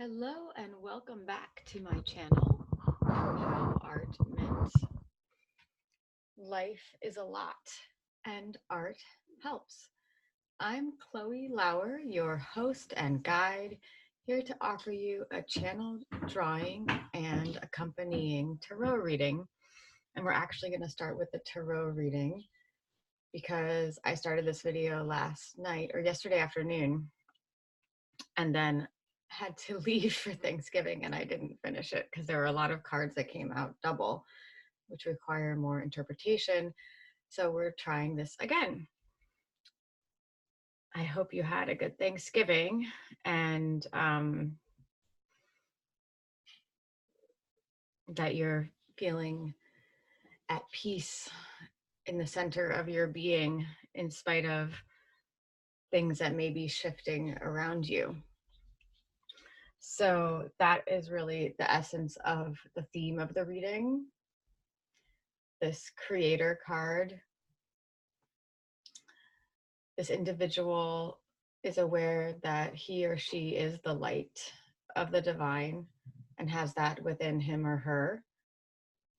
Hello and welcome back to my channel, How Art Meant. Life is a lot and art helps. I'm Chloe Lauer, your host and guide, here to offer you a channel drawing and accompanying tarot reading. And we're actually going to start with the tarot reading because I started this video last night or yesterday afternoon and then had to leave for Thanksgiving and I didn't finish it because there were a lot of cards that came out double, which require more interpretation. So we're trying this again. I hope you had a good Thanksgiving and that you're feeling at peace in the center of your being in spite of things that may be shifting around you. So that is really the essence of the theme of the reading. This creator card. This individual is aware that he or she is the light of the divine and has that within him or her.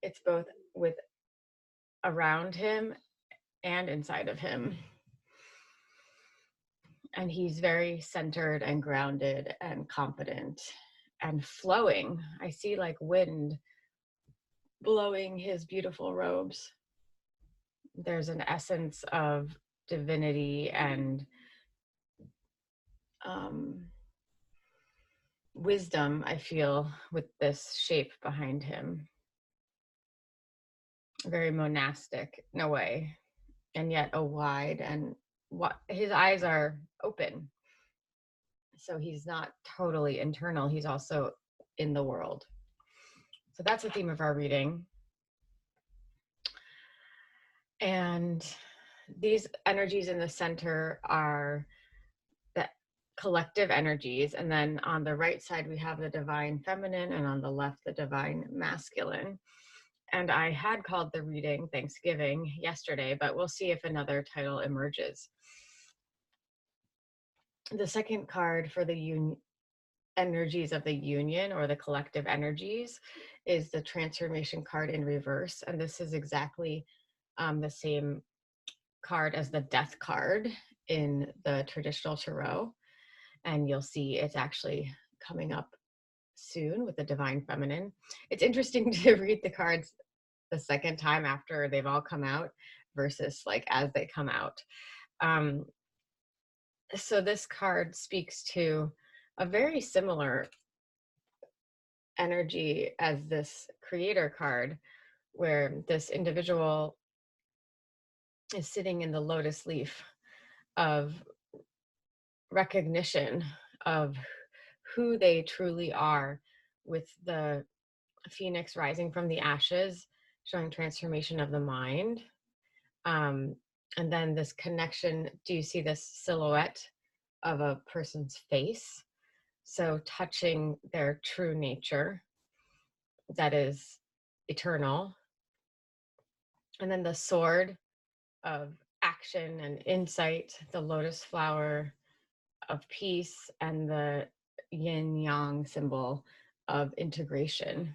It's both with around him and inside of him. And he's very centered and grounded and confident and flowing. I see like wind blowing his beautiful robes. There's an essence of divinity and wisdom, I feel, with this shape behind him. Very monastic in a way, and yet a wide and what his eyes are open. So he's not totally internal, he's also in the world. So that's the theme of our reading. And these energies in the center are the collective energies. And then on the right side, we have the divine feminine, and on the left, the divine masculine. And I had called the reading Thanksgiving yesterday, but we'll see if another title emerges. The second card for the energies of the union, or the collective energies, is the transformation card in reverse. And this is exactly the same card as the death card in the traditional tarot. And you'll see it's actually coming up soon with the divine feminine. It's interesting to read the cards the second time after they've all come out versus like as they come out. So this card speaks to a very similar energy as this creator card, where this individual is sitting in the lotus leaf of recognition of who they truly are, with the phoenix rising from the ashes, showing transformation of the mind. And then this connection, do you see this silhouette of a person's face? So touching their true nature that is eternal. And then the sword of action and insight, the lotus flower of peace, and the yin yang symbol of integration.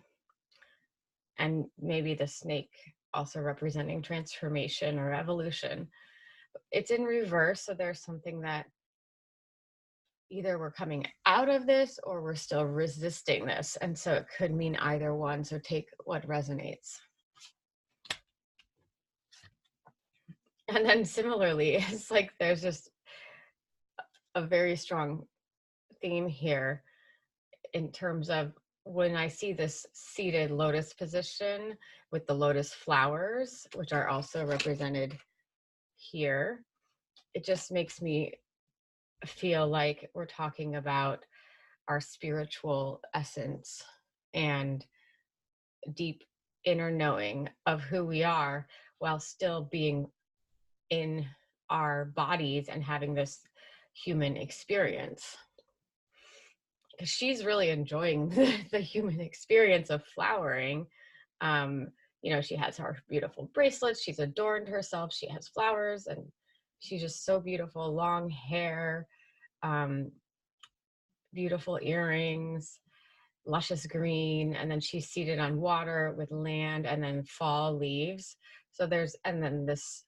And maybe the snake also representing transformation or evolution. It's in reverse, so there's something that either we're coming out of this or we're still resisting this. And so it could mean either one, so take what resonates. And then similarly, it's like there's just a very strong theme here in terms of when I see this seated lotus position with the lotus flowers, which are also represented here, it just makes me feel like we're talking about our spiritual essence and deep inner knowing of who we are, while still being in our bodies and having this human experience. Because she's really enjoying the human experience of flowering. You know, she has her beautiful bracelets, she's adorned herself, she has flowers, and she's just so beautiful, long hair, beautiful earrings, luscious green, and then she's seated on water with land and then fall leaves. So there's, and then this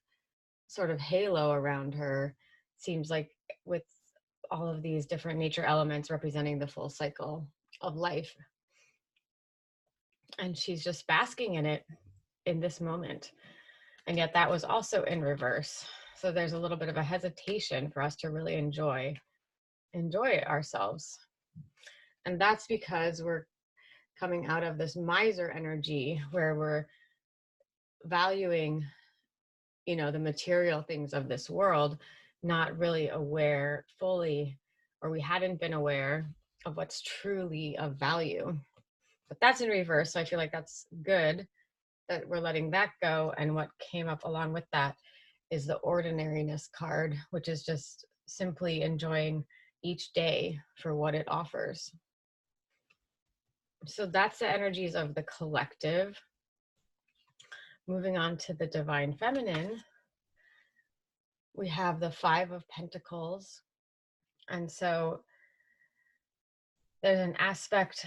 sort of halo around her seems like, with all of these different nature elements representing the full cycle of life. And she's just basking in it in this moment. And yet that was also in reverse. So there's a little bit of a hesitation for us to really enjoy ourselves. And that's because we're coming out of this miser energy where we're valuing, the material things of this world, not really aware fully, or we hadn't been aware of what's truly of value. But that's in reverse. So I feel like that's good that we're letting that go. And what came up along with that is the ordinariness card, which is just simply enjoying each day for what it offers. So that's the energies of the collective. Moving on to the divine feminine, we have the Five of Pentacles. And so there's an aspect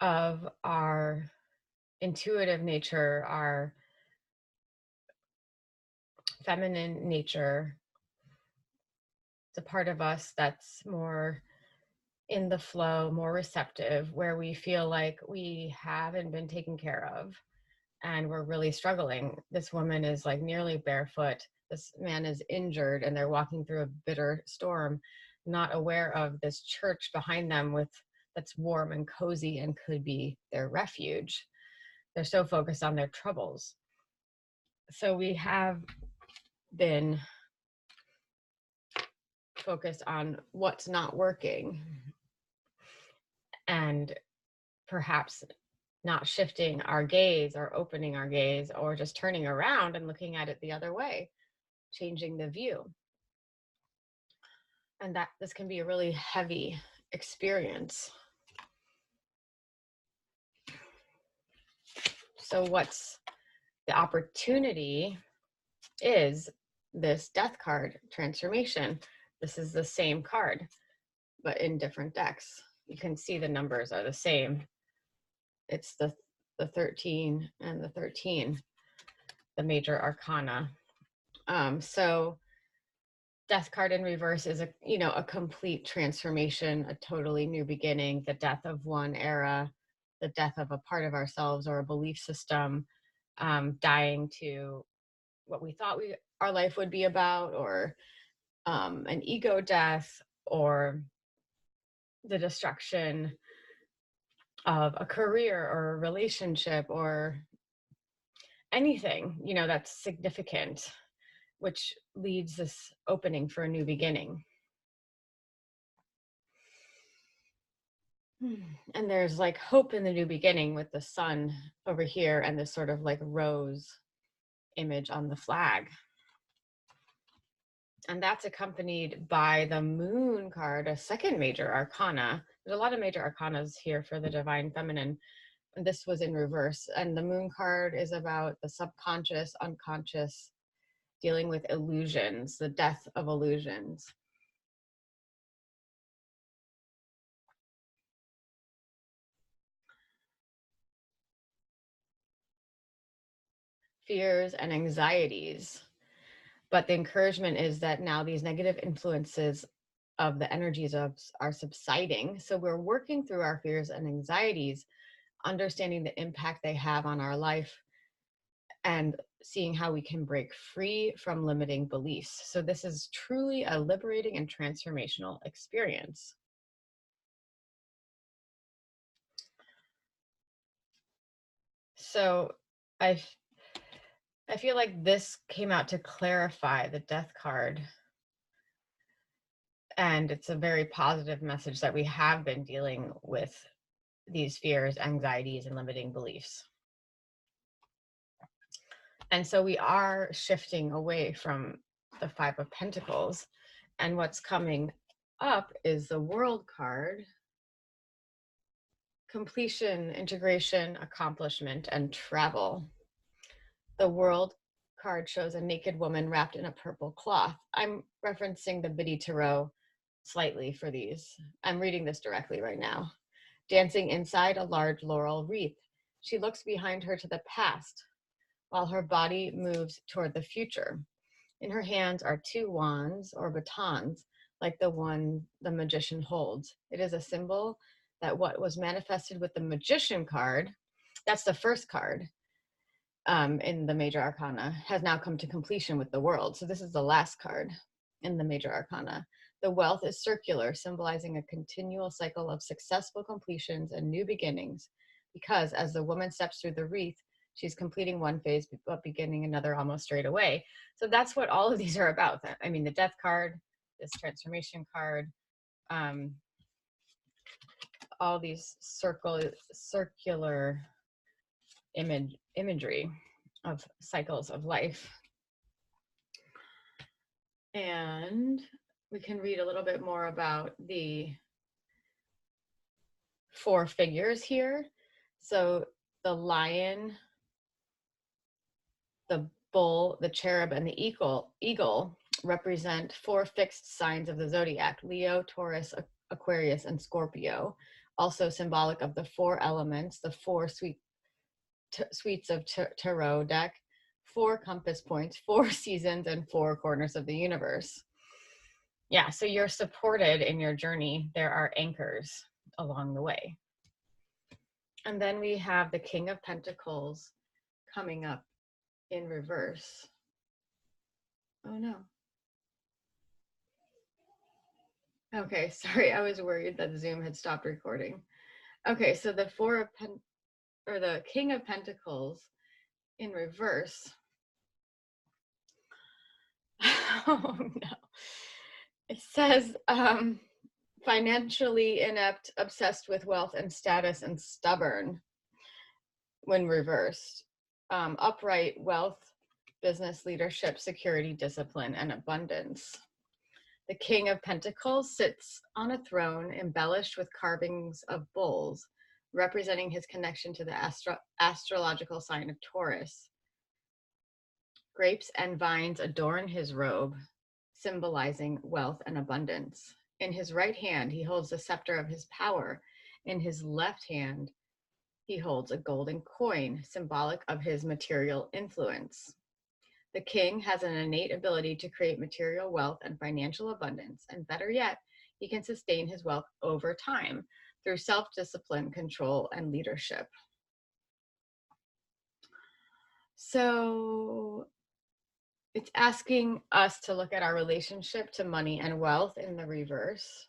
of our intuitive nature, our feminine nature. It's a part of us that's more in the flow, more receptive, where we feel like we haven't been taken care of and we're really struggling. This woman is like nearly barefoot. This man is injured and they're walking through a bitter storm, not aware of this church behind them that's warm and cozy and could be their refuge. They're so focused on their troubles. So we have been focused on what's not working and perhaps not shifting our gaze or opening our gaze or just turning around and looking at it the other way, changing the view. And that this can be a really heavy experience. So what's the opportunity is this death card transformation. This is the same card, but in different decks. You can see the numbers are the same. It's the 13 and the 13, the major arcana. So death card in reverse is a complete transformation, a totally new beginning, the death of one era, the death of a part of ourselves or a belief system, dying to what we thought our life would be about, or an ego death, or the destruction of a career or a relationship or anything, that's significant, which leads this opening for a new beginning. And there's like hope in the new beginning with the sun over here and this sort of like rose image on the flag. And that's accompanied by the moon card, a second major arcana. There's a lot of major arcanas here for the divine feminine. And this was in reverse. And the moon card is about the subconscious, unconscious, dealing with illusions, the death of illusions. Fears and anxieties. But the encouragement is that now these negative influences of the energies are subsiding. So we're working through our fears and anxieties, understanding the impact they have on our life, and seeing how we can break free from limiting beliefs. So this is truly a liberating and transformational experience. So I feel like this came out to clarify the death card. And it's a very positive message that we have been dealing with these fears, anxieties, and limiting beliefs. And so we are shifting away from the Five of Pentacles. And what's coming up is the World card. Completion, integration, accomplishment, and travel. The World card shows a naked woman wrapped in a purple cloth. I'm referencing the Biddy Tarot slightly for these. I'm reading this directly right now. Dancing inside a large laurel wreath, she looks behind her to the past, while her body moves toward the future. In her hands are two wands or batons, like the one the magician holds. It is a symbol that what was manifested with the magician card, that's the first card in the major arcana, has now come to completion with the world. So this is the last card in the major arcana. The wealth is circular, symbolizing a continual cycle of successful completions and new beginnings, because as the woman steps through the wreath, she's completing one phase but beginning another almost straight away. So that's what all of these are about. I mean, the death card, this transformation card, all these circular imagery of cycles of life. And we can read a little bit more about the four figures here. So the lion, the bull, the cherub, and the eagle represent four fixed signs of the zodiac: Leo, Taurus, Aquarius, and Scorpio. Also symbolic of the four elements, the four suites of tarot deck, four compass points, four seasons, and four corners of the universe. Yeah, so you're supported in your journey. There are anchors along the way. And then we have the King of Pentacles coming up in reverse. Oh no. Okay, sorry, I was worried that Zoom had stopped recording. Okay, so the the King of Pentacles in reverse. Oh no. It says financially inept, obsessed with wealth and status, and stubborn when reversed. Upright, wealth, business, leadership, security, discipline, and abundance. The King of Pentacles sits on a throne embellished with carvings of bulls, representing his connection to the astrological sign of Taurus. Grapes and vines adorn his robe, symbolizing wealth and abundance. In his right hand, he holds the scepter of his power. In his left hand, he holds a golden coin, symbolic of his material influence. The king has an innate ability to create material wealth and financial abundance, and better yet, he can sustain his wealth over time through self-discipline, control, and leadership. So it's asking us to look at our relationship to money and wealth in the reverse.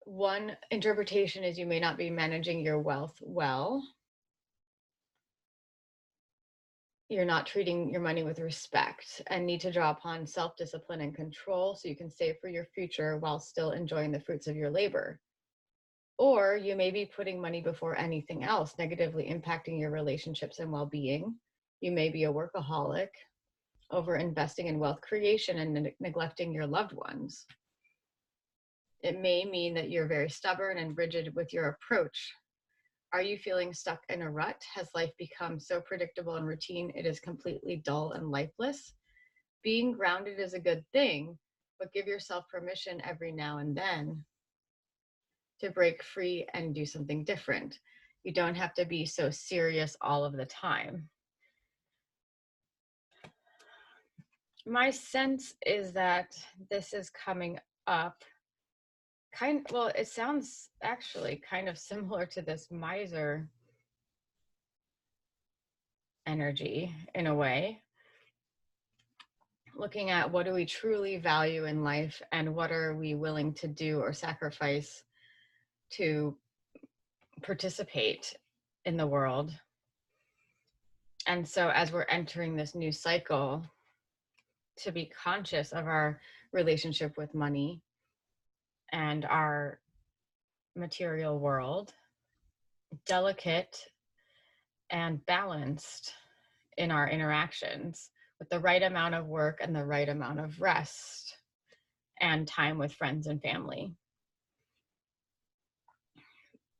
One interpretation is you may not be managing your wealth well. You're not treating your money with respect and need to draw upon self-discipline and control so you can save for your future while still enjoying the fruits of your labor. Or you may be putting money before anything else, negatively impacting your relationships and well-being. You may be a workaholic, over investing in wealth creation and neglecting your loved ones. It may mean that you're very stubborn and rigid with your approach. Are you feeling stuck in a rut? Has life become so predictable and routine it is completely dull and lifeless? Being grounded is a good thing, but give yourself permission every now and then to break free and do something different. You don't have to be so serious all of the time. My sense is that this is coming up well, it sounds actually kind of similar to this miser energy in a way. Looking at what do we truly value in life and what are we willing to do or sacrifice to participate in the world. And so as we're entering this new cycle, to be conscious of our relationship with money and our material world, delicate and balanced in our interactions with the right amount of work and the right amount of rest and time with friends and family.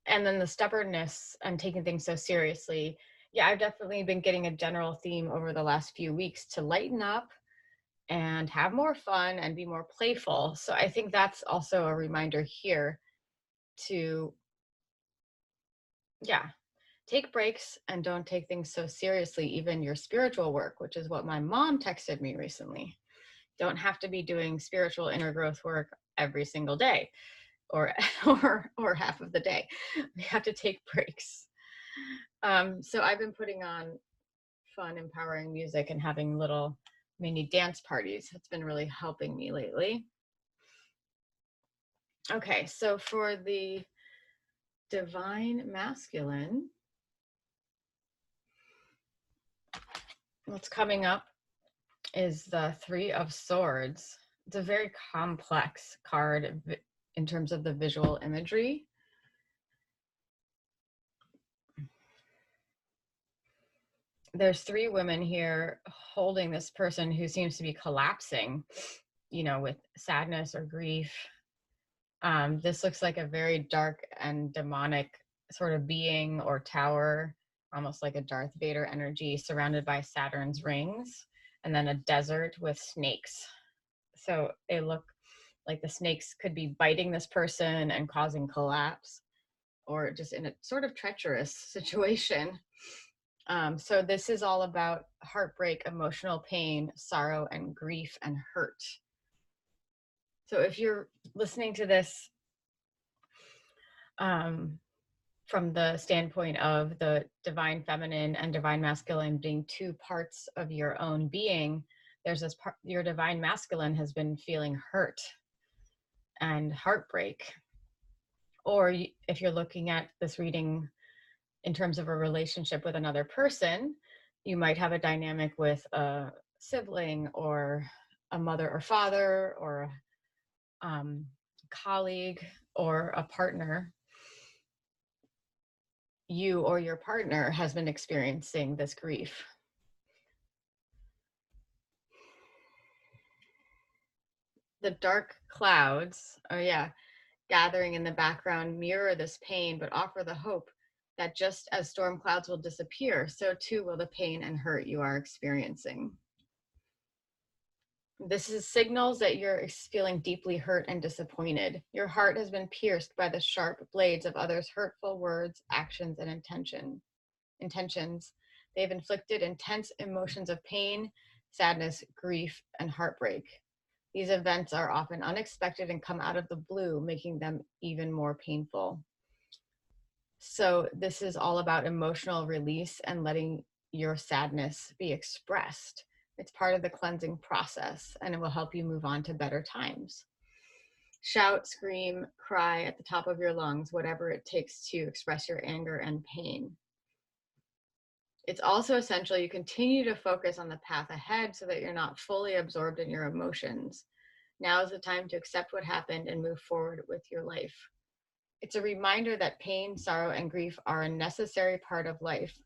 And then the stubbornness and taking things so seriously. Yeah, I've definitely been getting a general theme over the last few weeks to lighten up and have more fun and be more playful. So I think that's also a reminder here to, yeah, take breaks and don't take things so seriously, even your spiritual work, which is what my mom texted me recently. Don't have to be doing spiritual inner growth work every single day or or half of the day. We have to take breaks. So I've been putting on fun, empowering music and having little mini dance parties. It's been really helping me lately. Okay, so for the divine masculine, what's coming up is the Three of Swords. It's a very complex card in terms of the visual imagery. There's three women here holding this person who seems to be collapsing, with sadness or grief. This looks like a very dark and demonic sort of being or tower, almost like a Darth Vader energy, surrounded by Saturn's rings, and then a desert with snakes. So they look like the snakes could be biting this person and causing collapse, or just in a sort of treacherous situation. So this is all about heartbreak, emotional pain, sorrow, and grief and hurt. So if you're listening to this from the standpoint of the divine feminine and divine masculine being two parts of your own being, there's this part, your divine masculine has been feeling hurt and heartbreak. Or if you're looking at this reading in terms of a relationship with another person, you might have a dynamic with a sibling or a mother or father or colleague or a partner. You or your partner has been experiencing this grief. The dark clouds, gathering in the background mirror this pain, but offer the hope that just as storm clouds will disappear, so too will the pain and hurt you are experiencing. This is signals that you're feeling deeply hurt and disappointed. Your heart has been pierced by the sharp blades of others' hurtful words, actions, and intentions. They've inflicted intense emotions of pain, sadness, grief, and heartbreak. These events are often unexpected and come out of the blue, making them even more painful. So this is all about emotional release and letting your sadness be expressed. It's part of the cleansing process, and it will help you move on to better times. Shout, scream, cry at the top of your lungs, whatever it takes to express your anger and pain. It's also essential you continue to focus on the path ahead so that you're not fully absorbed in your emotions. Now is the time to accept what happened and move forward with your life. It's a reminder that pain, sorrow, and grief are a necessary part of life.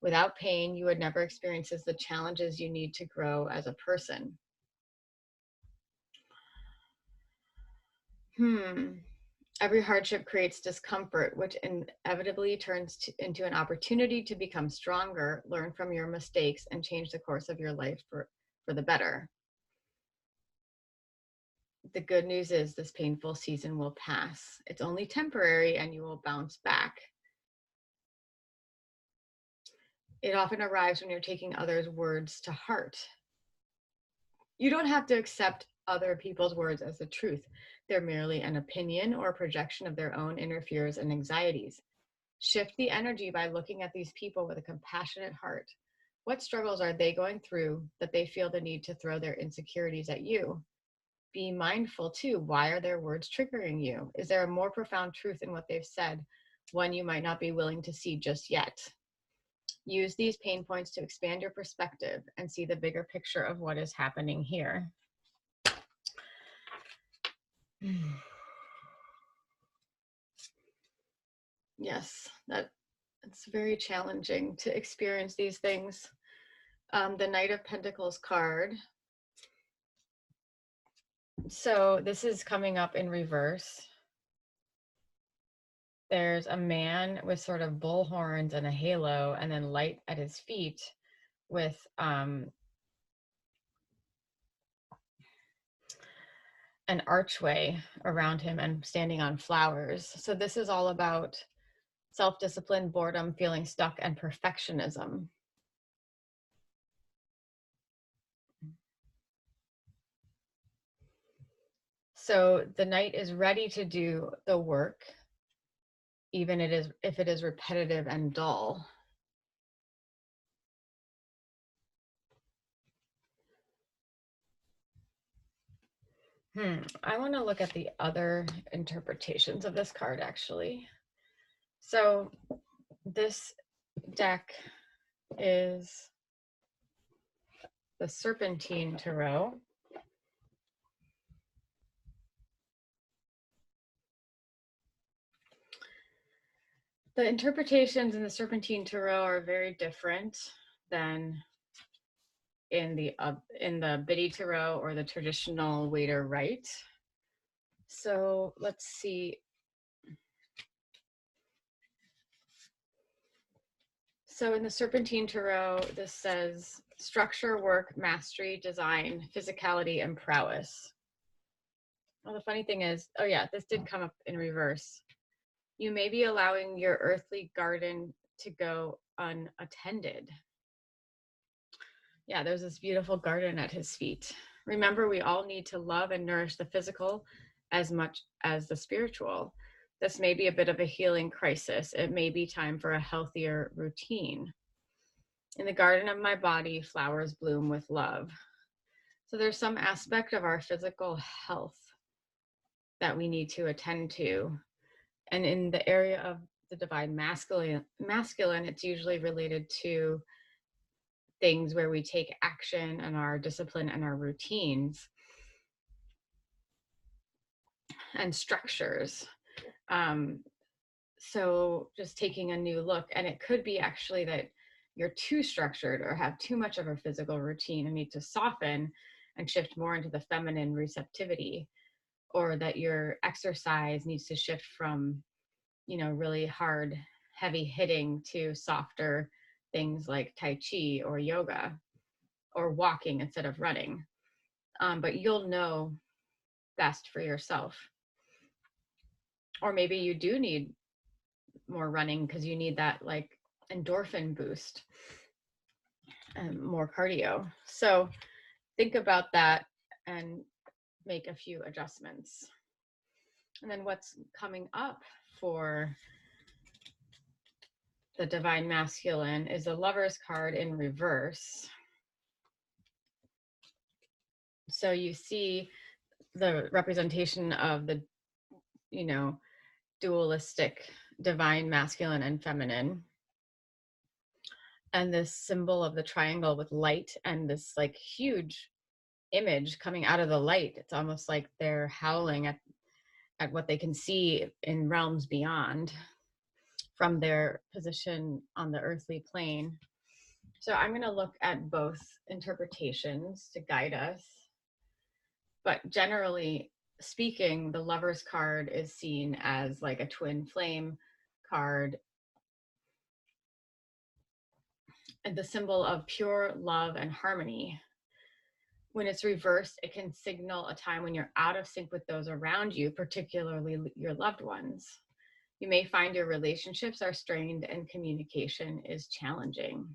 Without pain, you would never experience the challenges you need to grow as a person. Every hardship creates discomfort, which inevitably turns into an opportunity to become stronger, learn from your mistakes, and change the course of your life for the better. The good news is this painful season will pass. It's only temporary and you will bounce back. It often arrives when you're taking others' words to heart. You don't have to accept other people's words as the truth. They're merely an opinion or a projection of their own inner fears and anxieties. Shift the energy by looking at these people with a compassionate heart. What struggles are they going through that they feel the need to throw their insecurities at you? Be mindful too. Why are their words triggering you? Is there a more profound truth in what they've said, one you might not be willing to see just yet? Use these pain points to expand your perspective and see the bigger picture of what is happening here. Yes, it's very challenging to experience these things. The Knight of Pentacles card. So this is coming up in reverse. There's a man with sort of bull horns and a halo, and then light at his feet with an archway around him and standing on flowers. So this is all about self-discipline, boredom, feeling stuck, and perfectionism. So the knight is ready to do the work, even if it is repetitive and dull. I want to look at the other interpretations of this card, actually. So this deck is the Serpentine Tarot. The interpretations in the Serpentine Tarot are very different than in the Biddy Tarot or the traditional Waiter Right. So let's see. So in the Serpentine Tarot, this says structure, work, mastery, design, physicality, and prowess. Well, the funny thing is, oh yeah, this did come up in reverse. You may be allowing your earthly garden to go unattended. Yeah, there's this beautiful garden at his feet. Remember, we all need to love and nourish the physical as much as the spiritual. This may be a bit of a healing crisis. It may be time for a healthier routine. In the garden of my body, flowers bloom with love. So there's some aspect of our physical health that we need to attend to. And in the area of the divine masculine, it's usually related to things where we take action and our discipline and our routines and structures. So just taking a new look, and it could be actually that you're too structured or have too much of a physical routine and need to soften and shift more into the feminine receptivity, or that your exercise needs to shift from, really hard, heavy hitting to softer things like Tai Chi or yoga or walking instead of running. But you'll know best for yourself. Or maybe you do need more running because you need that like endorphin boost and more cardio. So think about that and make a few adjustments. And then what's coming up for the divine masculine is the Lover's card in reverse. So you see the representation of the, dualistic divine masculine and feminine. And this symbol of the triangle with light and this like huge image coming out of the light. It's almost like they're howling at what they can see in realms beyond from their position on the earthly plane. So I'm going to look at both interpretations to guide us. But generally speaking, the Lover's card is seen as like a twin flame card and the symbol of pure love and harmony. When it's reversed, it can signal a time when you're out of sync with those around you, particularly your loved ones. You may find your relationships are strained and communication is challenging.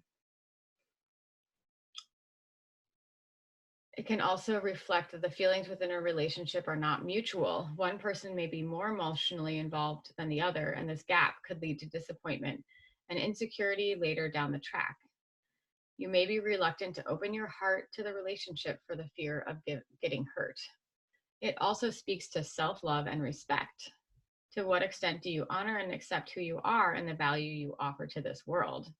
It can also reflect that the feelings within a relationship are not mutual. One person may be more emotionally involved than the other, and this gap could lead to disappointment and insecurity later down the track. You may be reluctant to open your heart to the relationship for the fear of getting hurt. It also speaks to self-love and respect. To what extent do you honor and accept who you are and the value you offer to this world?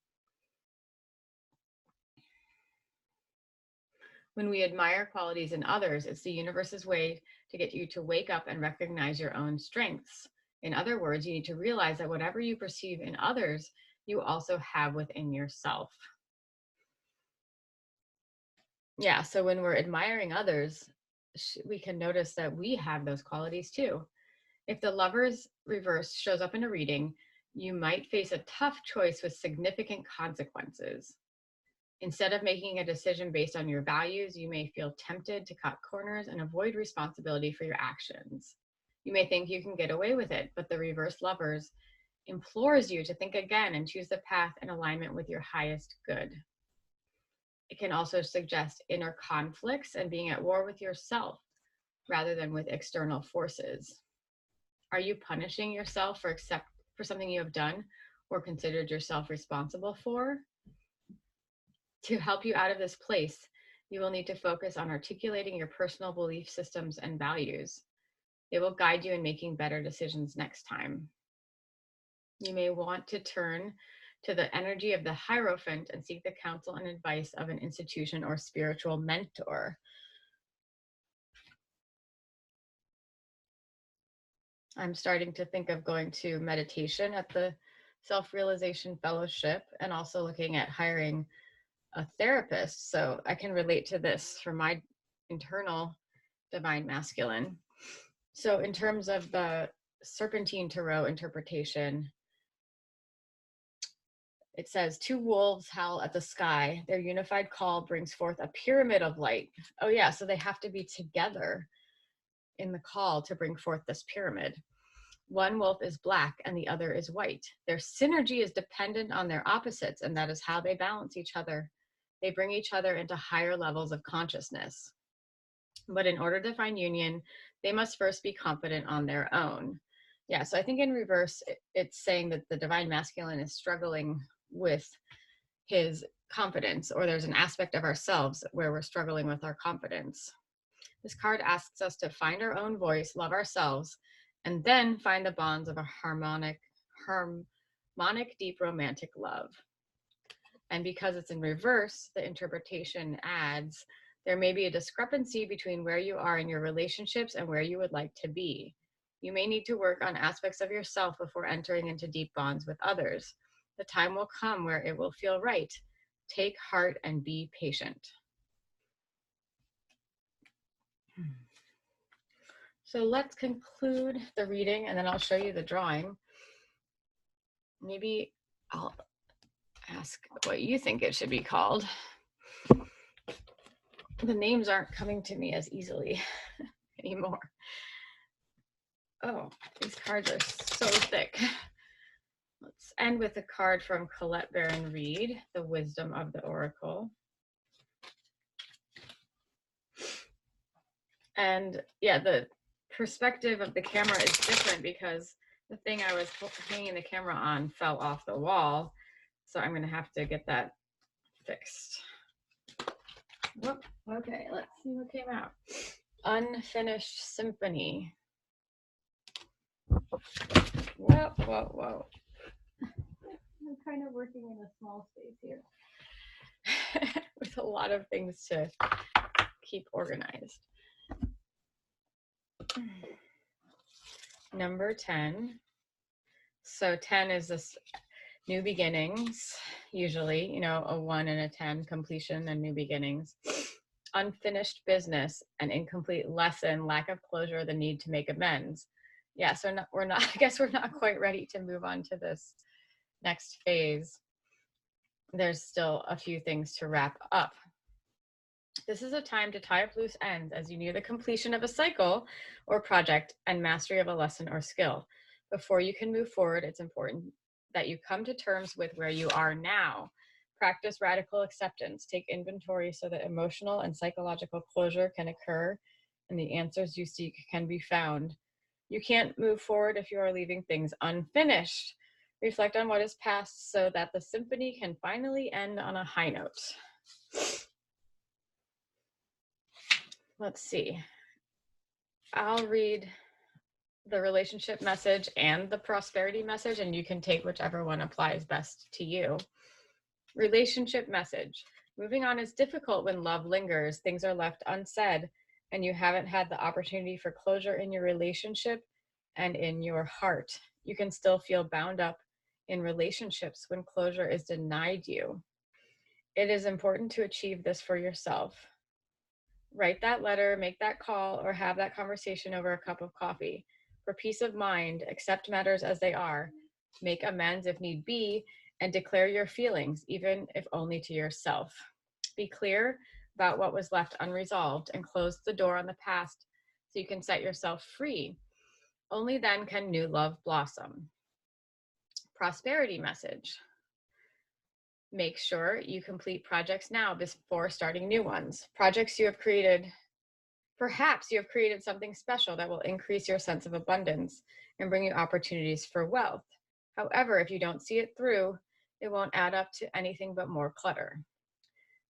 When we admire qualities in others, it's the universe's way to get you to wake up and recognize your own strengths. In other words, you need to realize that whatever you perceive in others, you also have within yourself. Yeah, so when we're admiring others, we can notice that we have those qualities too. If the Lover's reverse shows up in a reading, you might face a tough choice with significant consequences. Instead of making a decision based on your values, you may feel tempted to cut corners and avoid responsibility for your actions. You may think you can get away with it, but the reverse lovers implores you to think again and choose the path in alignment with your highest good. It can also suggest inner conflicts and being at war with yourself rather than with external forces. Are you punishing yourself for something you have done or considered yourself responsible for? To help you out of this place, you will need to focus on articulating your personal belief systems and values. They will guide you in making better decisions next time. You may want to turn to the energy of the Hierophant and seek the counsel and advice of an institution or spiritual mentor. I'm starting to think of going to meditation at the Self-Realization Fellowship and also looking at hiring a therapist. So I can relate to this for my internal divine masculine. So in terms of the Serpentine Tarot interpretation, it says, two wolves howl at the sky. Their unified call brings forth a pyramid of light. Oh yeah, so they have to be together in the call to bring forth this pyramid. One wolf is black and the other is white. Their synergy is dependent on their opposites, and that is how they balance each other. They bring each other into higher levels of consciousness. But in order to find union, they must first be confident on their own. Yeah, so I think in reverse, it's saying that the divine masculine is struggling with his confidence, or there's an aspect of ourselves where we're struggling with our confidence. This card asks us to find our own voice, love ourselves, and then find the bonds of a harmonic, deep romantic love. And because it's in reverse, the interpretation adds, there may be a discrepancy between where you are in your relationships and where you would like to be. You may need to work on aspects of yourself before entering into deep bonds with others. The time will come where it will feel right. Take heart and be patient. So let's conclude the reading and then I'll show you the drawing. Maybe I'll ask what you think it should be called. The names aren't coming to me as easily anymore. Oh, these cards are so thick. Let's end with a card from Colette Baron Reed, The Wisdom of the Oracle. And yeah, the perspective of the camera is different because the thing I was hanging the camera on fell off the wall. So I'm going to have to get that fixed. Whoop. Okay, let's see what came out. Unfinished Symphony. Whoa, whoa, whoa. I'm kind of working in a small space here with a lot of things to keep organized. Number 10. So 10 is this new beginnings, usually, a 1 and a 10, completion and new beginnings. Unfinished business, an incomplete lesson, lack of closure, the need to make amends. Yeah, so I guess we're not quite ready to move on to this next phase. There's still a few things to wrap up. This is a time to tie up loose ends as you near the completion of a cycle or project and mastery of a lesson or skill. Before you can move forward, it's important that you come to terms with where you are now. Practice radical acceptance. Take inventory so that emotional and psychological closure can occur and the answers you seek can be found. You can't move forward if you are leaving things unfinished. Reflect on what is past so that the symphony can finally end on a high note. Let's see. I'll read the relationship message and the prosperity message, and you can take whichever one applies best to you. Relationship message. Moving on is difficult when love lingers, things are left unsaid, and you haven't had the opportunity for closure in your relationship and in your heart. You can still feel bound up in relationships when closure is denied you. It is important to achieve this for yourself. Write that letter, make that call, or have that conversation over a cup of coffee. For peace of mind, accept matters as they are, make amends if need be, and declare your feelings, even if only to yourself. Be clear about what was left unresolved and close the door on the past so you can set yourself free. Only then can new love blossom. Prosperity message. Make sure you complete projects now before starting new ones. Projects you have created, perhaps you have created something special that will increase your sense of abundance and bring you opportunities for wealth. However, if you don't see it through, it won't add up to anything but more clutter.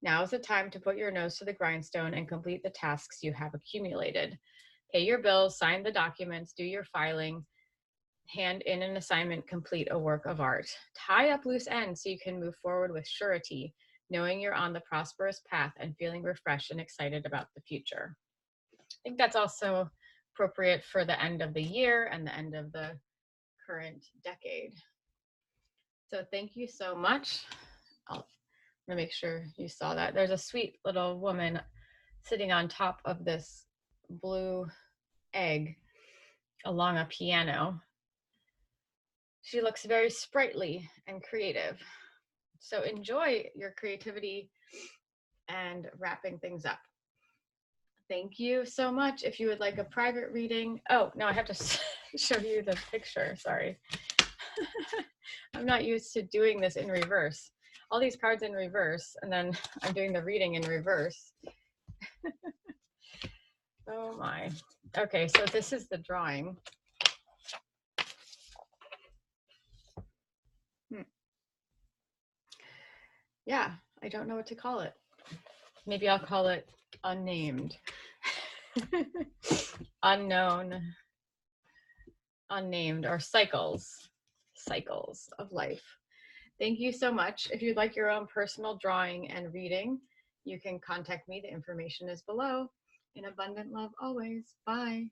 Now is the time to put your nose to the grindstone and complete the tasks you have accumulated. Pay your bills, sign the documents, do your filing, hand in an assignment, complete a work of art. Tie up loose ends so you can move forward with surety, knowing you're on the prosperous path and feeling refreshed and excited about the future. I think that's also appropriate for the end of the year and the end of the current decade. So thank you so much. I'm gonna make sure you saw that. There's a sweet little woman sitting on top of this blue egg along a piano. She looks very sprightly and creative. So enjoy your creativity and wrapping things up. Thank you so much. If you would like a private reading, oh, no, I have to show you the picture, sorry. I'm not used to doing this in reverse. All these cards in reverse, and then I'm doing the reading in reverse. Oh my. Okay, so this is the drawing. Yeah, I don't know what to call it. Maybe I'll call it unnamed. Unknown, unnamed, or cycles of life. Thank you so much. If you'd like your own personal drawing and reading, you can contact me. The information is below. In abundant love always. Bye.